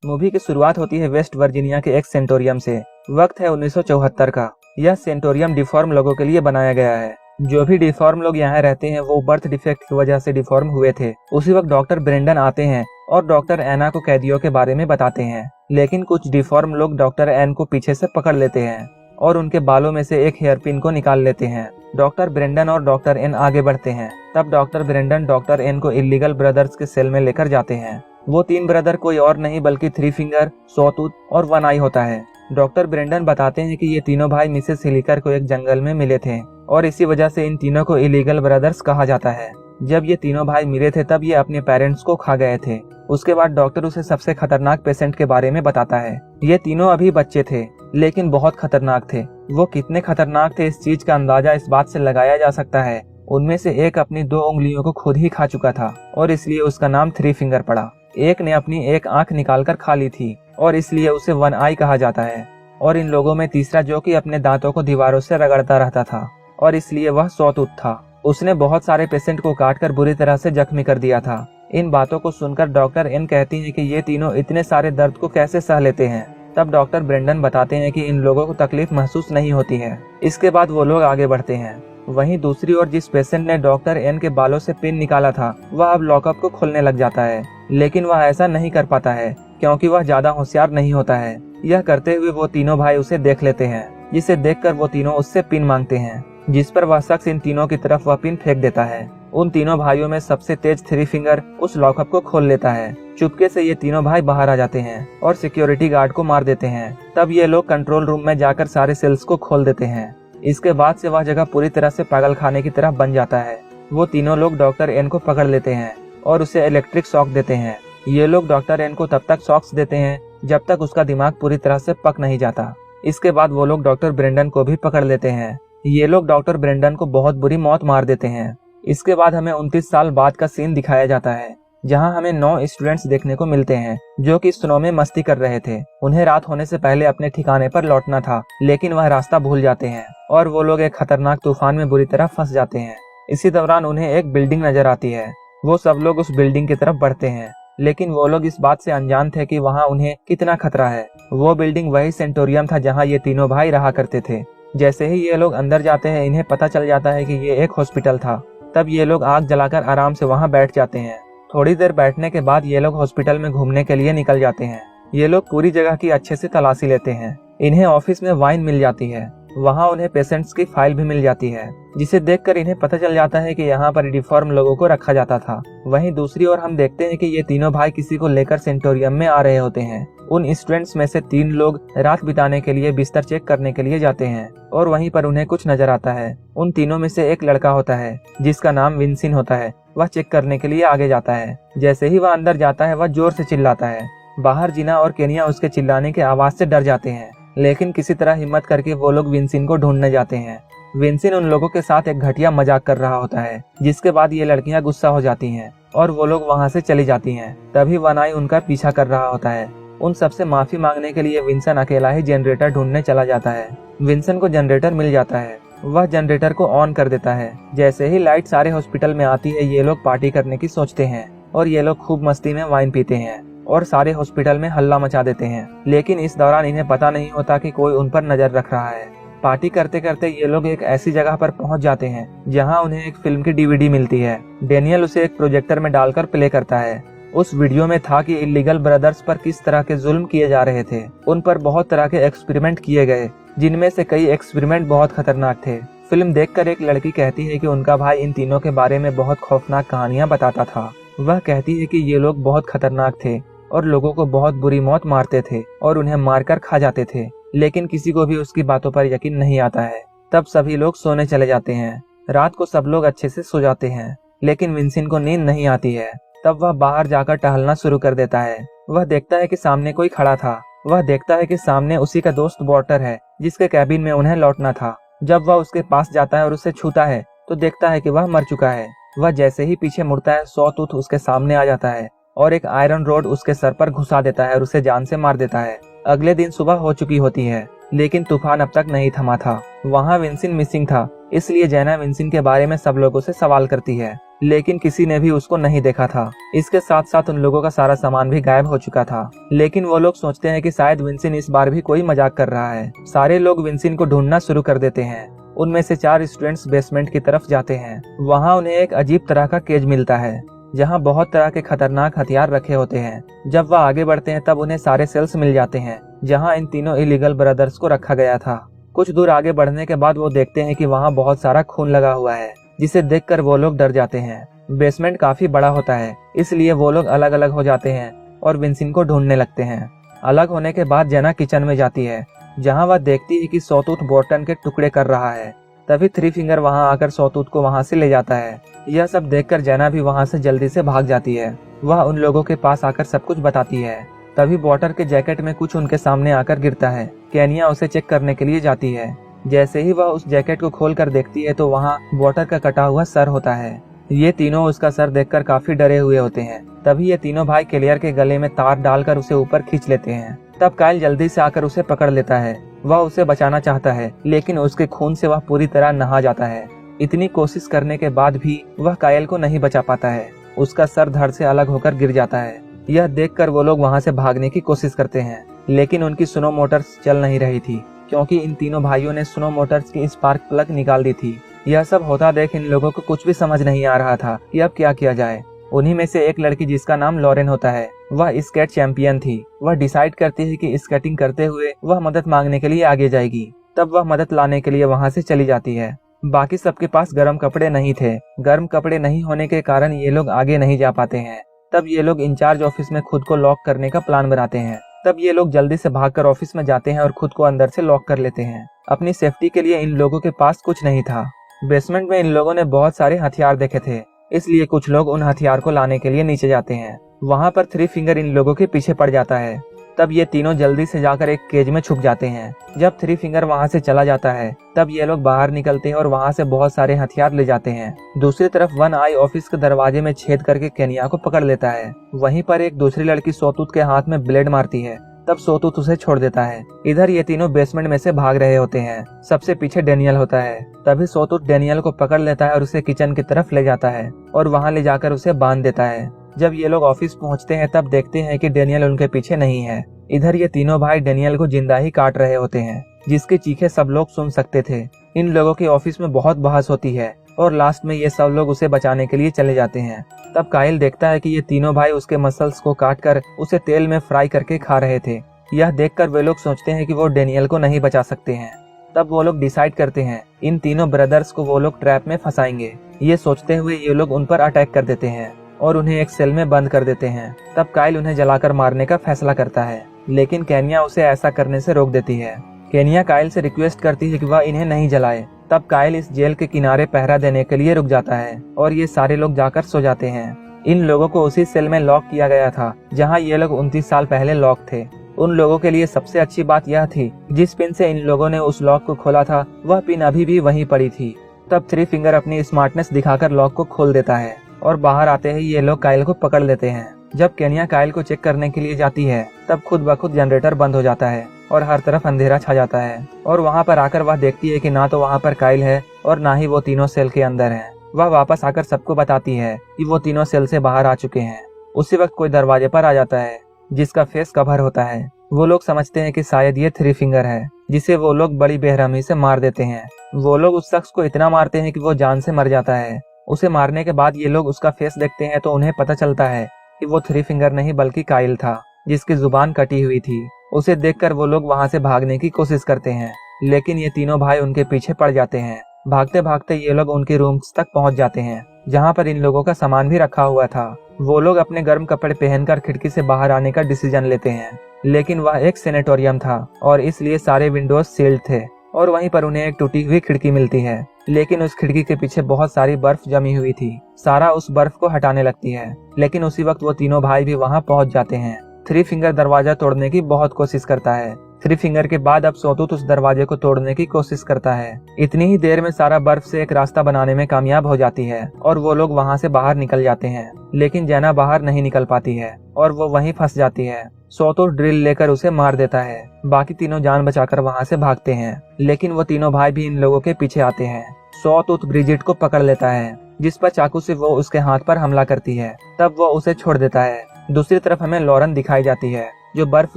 Movie की शुरुआत होती है वेस्ट वर्जीनिया के एक सेंटोरियम से। वक्त है 1974 का। यह सेंटोरियम डिफॉर्म लोगों के लिए बनाया गया है। जो भी डिफॉर्म लोग यहाँ रहते हैं वो बर्थ डिफेक्ट की वजह से डिफॉर्म हुए थे। उसी वक्त डॉक्टर ब्रेंडन आते हैं और डॉक्टर एना को कैदियों के बारे में बताते हैं। लेकिन कुछ डिफॉर्म लोग डॉक्टर एन को पीछे से पकड़ लेते हैं और उनके बालों में से एक हेयरपिन को निकाल लेते हैं। डॉक्टर ब्रेंडन और डॉक्टर एन आगे बढ़ते हैं। तब डॉक्टर ब्रेंडन डॉक्टर एन को इल्लीगल ब्रदर्स के सेल में लेकर जाते हैं। वो 3 ब्रदर कोई और नहीं बल्कि 3 फिंगर, सॉटूथ और 1 आई होता है। डॉक्टर ब्रेंडन बताते हैं कि ये तीनों भाई मिसेस हिलिकर को एक जंगल में मिले थे और इसी वजह से इन तीनों को इलीगल ब्रदर्स कहा जाता है। जब ये तीनों भाई मिले थे तब ये अपने पेरेंट्स को खा गए थे। उसके बाद डॉक्टर उसे सबसे खतरनाक पेशेंट के बारे में बताता है। ये तीनों अभी बच्चे थे लेकिन बहुत खतरनाक थे। वो कितने खतरनाक थे इस चीज का अंदाजा इस बात से लगाया जा सकता है। उनमें से एक अपनी 2 उंगलियों को खुद ही खा चुका था और इसलिए उसका नाम 3 फिंगर पड़ा। एक ने अपनी एक आंख निकालकर खा ली थी और इसलिए उसे 1 आई कहा जाता है। और इन लोगों में तीसरा जो कि अपने दांतों को दीवारों से रगड़ता रहता था और इसलिए वह सॉटूथ था। उसने बहुत सारे पेशेंट को काटकर बुरी तरह से जख्मी कर दिया था। इन बातों को सुनकर डॉक्टर एन कहती हैं कि ये तीनों इतने सारे दर्द को कैसे सह लेते हैं। तब डॉक्टर ब्रेंडन बताते हैं कि इन लोगों को तकलीफ महसूस नहीं होती है। इसके बाद वो लोग आगे बढ़ते हैं। वहीं दूसरी ओर जिस पेशेंट ने डॉक्टर एन के बालों से पिन निकाला था वह अब लॉकअप को खोलने लग जाता है। लेकिन वह ऐसा नहीं कर पाता है क्योंकि वह ज्यादा होशियार नहीं होता है। यह करते हुए वो तीनों भाई उसे देख लेते हैं, जिसे देखकर वो तीनों उससे पिन मांगते हैं, जिस पर वह शख्स इन तीनों की तरफ वह पिन फेंक देता है। उन तीनों भाइयों में सबसे तेज 3 फिंगर उस लॉकअप को खोल लेता है। चुपके से ये तीनों भाई बाहर आ जाते हैं और सिक्योरिटी गार्ड को मार देते हैं। तब ये लोग कंट्रोल रूम में जाकर सारे सेल्स को खोल देते हैं। इसके बाद से वह जगह पूरी तरह से पागल खाने की तरह बन जाता है। वो तीनों लोग डॉक्टर एन को पकड़ लेते हैं और उसे इलेक्ट्रिक शॉक देते हैं। ये लोग डॉक्टर एन को तब तक शॉक्स देते हैं जब तक उसका दिमाग पूरी तरह से पक नहीं जाता। इसके बाद वो लोग डॉक्टर ब्रेंडन को भी पकड़ लेते हैं। ये लोग डॉक्टर ब्रेंडन को बहुत बुरी मौत मार देते हैं। इसके बाद हमें 29 साल बाद का सीन दिखाया जाता है जहां हमें 9 स्टूडेंट्स देखने को मिलते हैं जो कि स्नो में मस्ती कर रहे थे। उन्हें रात होने से पहले अपने ठिकाने पर लौटना था लेकिन वह रास्ता भूल जाते हैं और वो लोग एक खतरनाक तूफान में बुरी तरह फंस जाते हैं। इसी दौरान उन्हें एक बिल्डिंग नजर आती है। वो सब लोग उस बिल्डिंग की तरफ बढ़ते हैं लेकिन वो लोग इस बात से अनजान थे कि वहाँ उन्हें कितना खतरा है। वो बिल्डिंग वही सेंटोरियम था जहाँ ये तीनों भाई रहा करते थे। जैसे ही ये लोग अंदर जाते हैं इन्हें पता चल जाता है कि ये एक हॉस्पिटल था। तब ये लोग आग जलाकर आराम से वहाँ बैठ जाते हैं। थोड़ी देर बैठने के बाद ये लोग हॉस्पिटल में घूमने के लिए निकल जाते हैं। ये लोग पूरी जगह की अच्छे से तलाशी लेते हैं। इन्हें ऑफिस में वाइन मिल जाती है। वहाँ उन्हें पेशेंट्स की फाइल भी मिल जाती है जिसे देखकर इन्हें पता चल जाता है कि यहाँ पर डिफॉर्म लोगों को रखा जाता था। वहीं दूसरी ओर हम देखते हैं कि ये तीनों भाई किसी को लेकर सेंटोरियम में आ रहे होते हैं। उन स्टूडेंट्स में से 3 लोग रात बिताने के लिए बिस्तर चेक करने के लिए जाते हैं और वहीं पर उन्हें कुछ नजर आता है। उन तीनों में से एक लड़का होता है जिसका नाम विंसिन होता है। वह चेक करने के लिए आगे जाता है। जैसे ही वह अंदर जाता है वह जोर से चिल्लाता है। बाहर जीना और केनिया उसके चिल्लाने के आवाज से डर जाते हैं लेकिन किसी तरह हिम्मत करके वो लोग विंसिन को ढूंढने जाते हैं। विंसिन उन लोगों के साथ एक घटिया मजाक कर रहा होता है जिसके बाद ये लड़कियां गुस्सा हो जाती हैं और वो लोग वहां से चली जाती हैं। तभी 1 आई उनका पीछा कर रहा होता है। उन सबसे माफी मांगने के लिए विंसन अकेला ही जनरेटर ढूंढने चला जाता है। विंसन को जनरेटर मिल जाता है। वह जनरेटर को ऑन कर देता है। जैसे ही लाइट सारे हॉस्पिटल में आती है ये लोग पार्टी करने की सोचते हैं और ये लोग खूब मस्ती में वाइन पीते हैं और सारे हॉस्पिटल में हल्ला मचा देते हैं। लेकिन इस दौरान इन्हें पता नहीं होता कि कोई उन पर नजर रख रहा है। पार्टी करते करते ये लोग एक ऐसी जगह पर पहुंच जाते हैं जहां उन्हें एक फिल्म की डीवीडी मिलती है। डेनियल उसे एक प्रोजेक्टर में डालकर प्ले करता है। उस वीडियो में था कि इलीगल ब्रदर्स पर किस तरह के जुल्म किए जा रहे थे। उन पर बहुत तरह के एक्सपेरिमेंट किए गए जिनमें से कई एक्सपेरिमेंट बहुत खतरनाक थे। फिल्म देखकर एक लड़की कहती है कि उनका भाई इन तीनों के बारे में बहुत खौफनाक कहानियां बताता था। वह कहती है कि ये लोग बहुत खतरनाक थे और लोगों को बहुत बुरी मौत मारते थे और उन्हें मारकर खा जाते थे। लेकिन किसी को भी उसकी बातों पर यकीन नहीं आता है। तब सभी लोग सोने चले जाते हैं। रात को सब लोग अच्छे से सो जाते हैं लेकिन विंसिन को नींद नहीं आती है। तब वह बाहर जाकर टहलना शुरू कर देता है। वह देखता है कि सामने कोई खड़ा था। वह देखता है कि सामने उसी का दोस्त वॉटर है जिसके कैबिन में उन्हें लौटना था। जब वह उसके पास जाता है और उसे छूता है तो देखता है कि वह मर चुका है। वह जैसे ही पीछे मुड़ता है सॉटूथ उसके सामने आ जाता है और एक आयरन रोड उसके सर पर घुसा देता है और उसे जान से मार देता है। अगले दिन सुबह हो चुकी होती है लेकिन तूफान अब तक नहीं थमा था। वहाँ विंसिन मिसिंग था इसलिए जैना विंसिन के बारे में सब लोगों से सवाल करती है लेकिन किसी ने भी उसको नहीं देखा था। इसके साथ साथ उन लोगों का सारा सामान भी गायब हो चुका था। लेकिन वो लोग सोचते हैं कि शायद विंसिन इस बार भी कोई मजाक कर रहा है। सारे लोग विंसिन को ढूंढना शुरू कर देते हैं। उनमें से 4 स्टूडेंट्स बेसमेंट की तरफ जाते हैं। वहाँ उन्हें एक अजीब तरह का केज मिलता है जहाँ बहुत तरह के खतरनाक हथियार रखे होते हैं। जब वह आगे बढ़ते हैं तब उन्हें सारे सेल्स मिल जाते हैं जहाँ इन तीनों इलीगल ब्रदर्स को रखा गया था। कुछ दूर आगे बढ़ने के बाद वो देखते हैं कि वहाँ बहुत सारा खून लगा हुआ है, जिसे देखकर वो लोग डर जाते हैं। बेसमेंट काफी बड़ा होता है, इसलिए वो लोग अलग अलग हो जाते हैं और विंसिन को ढूंढने लगते हैं। अलग होने के बाद जेना किचन में जाती है जहाँ वह देखती है कि सॉटूथ बोर्टन के टुकड़े कर रहा है। तभी थ्री फिंगर वहाँ आकर सॉटूथ को वहाँ से ले जाता है। यह सब देखकर जेना भी वहाँ से जल्दी से भाग जाती है। वह उन लोगों के पास आकर सब कुछ बताती है। तभी वॉटर के जैकेट में कुछ उनके सामने आकर गिरता है। केनिया उसे चेक करने के लिए जाती है। जैसे ही वह उस जैकेट को खोल कर देखती है तो वहाँ वॉटर का कटा हुआ सर होता है। ये तीनों उसका सर देखकर काफी डरे हुए होते हैं। तभी ये तीनों भाई क्लियर के गले में तार डालकर उसे ऊपर खींच लेते हैं। तब काइल जल्दी से आकर उसे पकड़ लेता है। वह उसे बचाना चाहता है, लेकिन उसके खून से वह पूरी तरह नहा जाता है। इतनी कोशिश करने के बाद भी वह काइल को नहीं बचा पाता है। उसका सर धड़ से अलग होकर गिर जाता है। यह देखकर वो लोग वहाँ से भागने की कोशिश करते हैं, लेकिन उनकी स्नो मोटर्स चल नहीं रही थी क्योंकि इन तीनों भाइयों ने स्नो मोटर्स की स्पार्क प्लग निकाल दी थी। यह सब होता देख इन लोगों को कुछ भी समझ नहीं आ रहा था कि अब क्या किया जाए। उन्हीं में से एक लड़की जिसका नाम लॉरेन होता है, वह स्केट चैंपियन थी। वह डिसाइड करती है कि स्केटिंग करते हुए वह मदद मांगने के लिए आगे जाएगी। तब वह मदद लाने के लिए वहाँ से चली जाती है। बाकी सबके पास गर्म कपड़े नहीं थे। गर्म कपड़े नहीं होने के कारण ये लोग आगे नहीं जा पाते हैं। तब ये लोग इंचार्ज ऑफिस में खुद को लॉक करने का प्लान बनाते हैं। तब ये लोग जल्दी से भागकर ऑफिस में जाते हैं और खुद को अंदर से लॉक कर लेते हैं। अपनी सेफ्टी के लिए इन लोगों के पास कुछ नहीं था। बेसमेंट में इन लोगों ने बहुत सारे हथियार देखे थे, इसलिए कुछ लोग उन हथियार को लाने के लिए नीचे जाते हैं। वहाँ पर थ्री फिंगर इन लोगों के पीछे पड़ जाता है। तब ये तीनों जल्दी से जाकर एक केज में छुप जाते हैं। जब थ्री फिंगर वहाँ से चला जाता है तब ये लोग बाहर निकलते हैं और वहाँ से बहुत सारे हथियार ले जाते हैं। दूसरी तरफ वन आई ऑफिस के दरवाजे में छेद करके केनिया को पकड़ लेता है। वहीं पर एक दूसरी लड़की सोतूत के हाथ में ब्लेड मारती है। तब सोतूत उसे छोड़ देता है। इधर ये तीनों बेसमेंट में से भाग रहे होते हैं। सबसे पीछे डेनियल होता है। तभी सोतूत डेनियल को पकड़ लेता है और उसे किचन की तरफ ले जाता है और वहाँ ले जाकर उसे बांध देता है। जब ये लोग ऑफिस पहुँचते हैं तब देखते हैं कि डेनियल उनके पीछे नहीं है। इधर ये तीनों भाई डेनियल को जिंदा ही काट रहे होते हैं, जिसकी चीखें सब लोग सुन सकते थे। इन लोगों के ऑफिस में बहुत बहस होती है और लास्ट में ये सब लोग उसे बचाने के लिए चले जाते हैं। तब काइल देखता है कि ये तीनों भाई उसके मसल्स को काटकर उसे तेल में फ्राई करके खा रहे थे। यह देखकर वे लोग सोचते हैं कि वो डेनियल को नहीं बचा सकते हैं। तब वो लोग डिसाइड करते हैं इन तीनों ब्रदर्स को वो लोग ट्रैप में फंसाएंगे। ये सोचते हुए ये लोग उन पर अटैक कर देते हैं और उन्हें एक सेल में बंद कर देते हैं। तब काइल उन्हें जलाकर मारने का फैसला करता है, लेकिन केनिया उसे ऐसा करने से रोक देती है। केनिया काइल से रिक्वेस्ट करती है कि वह इन्हें नहीं जलाए। तब काइल इस जेल के किनारे पहरा देने के लिए रुक जाता है और ये सारे लोग जाकर सो जाते हैं। इन लोगों को उसी सेल में लॉक किया गया था जहां ये लोग 29 साल पहले लॉक थे। उन लोगों के लिए सबसे अच्छी बात यह थी, जिस पिन से इन लोगों ने उस लॉक को खोला था वह पिन अभी भी वहीं पड़ी थी। तब थ्री फिंगर अपनी स्मार्टनेस दिखाकर लॉक को खोल देता है और बाहर आते ही ये लोग काइल को पकड़ लेते हैं। जब केनिया काइल को चेक करने के लिए जाती है तब खुद ब खुद जनरेटर बंद हो जाता है और हर तरफ अंधेरा छा जाता है। और वहाँ पर आकर वह देखती है कि ना तो वहाँ पर काइल है और ना ही वो तीनों सेल के अंदर हैं। वह वापस आकर सबको बताती है कि वो तीनों सेल से बाहर आ चुके हैं। उसी वक्त कोई दरवाजे पर आ जाता है जिसका फेस कवर होता है। वो लोग समझते हैं कि शायद ये थ्री फिंगर है, जिसे वो लोग बड़ी बेरहमी से मार देते हैं। वो लोग उस शख्स को इतना मारते हैं कि वो जान से मर जाता है। उसे मारने के बाद ये लोग उसका फेस देखते हैं तो उन्हें पता चलता है कि वो थ्री फिंगर नहीं बल्कि काइल था, जिसकी जुबान कटी हुई थी। उसे देखकर वो लोग वहाँ से भागने की कोशिश करते हैं, लेकिन ये तीनों भाई उनके पीछे पड़ जाते हैं। भागते भागते ये लोग उनके रूम्स तक पहुँच जाते हैं, जहाँ पर इन लोगों का सामान भी रखा हुआ था। वो लोग अपने गर्म कपड़े पहनकर खिड़की से बाहर आने का डिसीजन लेते हैं, लेकिन वह एक सेनेटोरियम था और इसलिए सारे विंडोज सील्ड थे। और वहीं पर उन्हें एक टूटी हुई खिड़की मिलती है, लेकिन उस खिड़की के पीछे बहुत सारी बर्फ जमी हुई थी। सारा उस बर्फ को हटाने लगती है, लेकिन उसी वक्त वो तीनों भाई भी वहाँ पहुँच जाते हैं। थ्री फिंगर दरवाजा तोड़ने की बहुत कोशिश करता है। थ्री फिंगर के बाद अब सोतूत उस दरवाजे को तोड़ने की कोशिश करता है। इतनी ही देर में सारा बर्फ से एक रास्ता बनाने में कामयाब हो जाती है और वो लोग वहाँ से बाहर निकल जाते हैं, लेकिन जेना बाहर नहीं निकल पाती है और वो वहीं फंस जाती है। सोतूत ड्रिल लेकर उसे मार देता है। बाकी तीनों जान बचाकर वहाँ से भागते हैं, लेकिन वो तीनों भाई भी इन लोगों के पीछे आते हैं। सोतूत ब्रिजिट को पकड़ लेता है जिस पर चाकू से वो उसके हाथ पर हमला करती है। तब वो उसे छोड़ देता है। दूसरी तरफ हमें लॉरेन दिखाई जाती है, जो बर्फ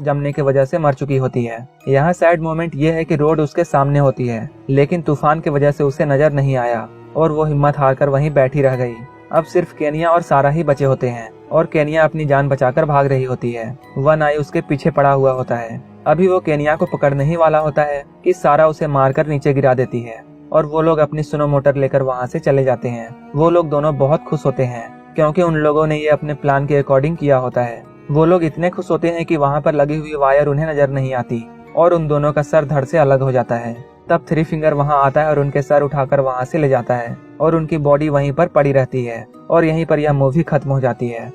जमने की वजह से मर चुकी होती है। यहाँ सैड मोमेंट ये है कि रोड उसके सामने होती है, लेकिन तूफान की वजह से उसे नजर नहीं आया और वो हिम्मत हारकर वहीं बैठी रह गई। अब सिर्फ केनिया और सारा ही बचे होते हैं और केनिया अपनी जान बचाकर भाग रही होती है। वन आई उसके पीछे पड़ा हुआ होता है। अभी वो केनिया को पकड़ने ही वाला होता है कि सारा उसे मारकर नीचे गिरा देती है और वो लोग अपनी सुनो मोटर लेकर वहाँ से चले जाते हैं। वो लोग दोनों बहुत खुश होते हैं क्योंकि उन लोगों ने ये अपने प्लान के अकॉर्डिंग किया होता है। वो लोग इतने खुश होते हैं कि वहाँ पर लगी हुई वायर उन्हें नजर नहीं आती और उन दोनों का सर धड़ से अलग हो जाता है। तब थ्री फिंगर वहाँ आता है और उनके सर उठाकर वहाँ से ले जाता है और उनकी बॉडी वहीं पर पड़ी रहती है और यहीं पर यह मूवी खत्म हो जाती है।